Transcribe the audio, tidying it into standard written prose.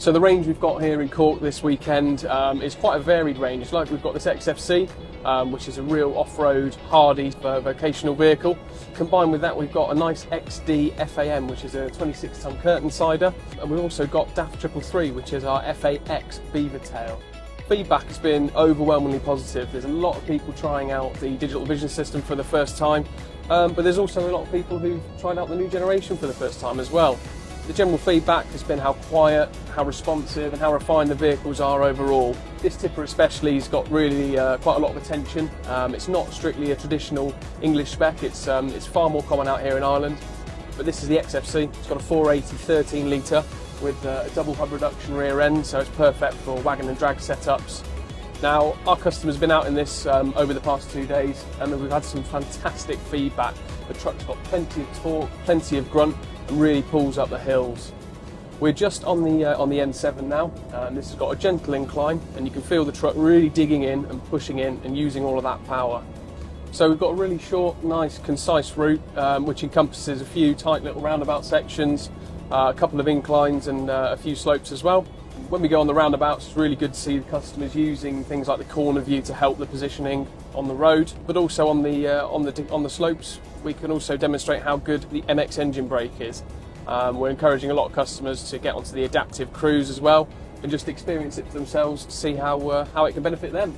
So the range we've got here in Cork this weekend is quite a varied range. Like we've got this XFC, which is a real off-road, hardy vocational vehicle. Combined with that, we've got a nice XD FAM, which is a 26-ton curtain sider. And we've also got DAF 333, which is our FAX beaver tail. Feedback has been overwhelmingly positive. There's a lot of people trying out the digital vision system for the first time, but there's also a lot of people who've tried out the new generation for the first time as well. The general feedback has been how quiet, how responsive and how refined the vehicles are overall. This tipper especially has got really quite a lot of attention. It's not strictly a traditional English spec, it's far more common out here in Ireland. But this is the XFC, it's got a 480 13 litre with a double hub reduction rear end, so it's perfect for wagon and drag setups. Now, our customers have been out in this over the past 2 days and we've had some fantastic feedback. The truck's got plenty of torque, plenty of grunt and really pulls up the hills. We're just on the N7 now, and this has got a gentle incline and you can feel the truck really digging in and pushing in and using all of that power. So we've got a really short, nice, concise route which encompasses a few tight little roundabout sections, a couple of inclines and a few slopes as well. When we go on the roundabouts, it's really good to see the customers using things like the corner view to help the positioning on the road, but also on the slopes we can also demonstrate how good the MX engine brake is. We're encouraging a lot of customers to get onto the adaptive cruise as well and just experience it for themselves to see how it can benefit them.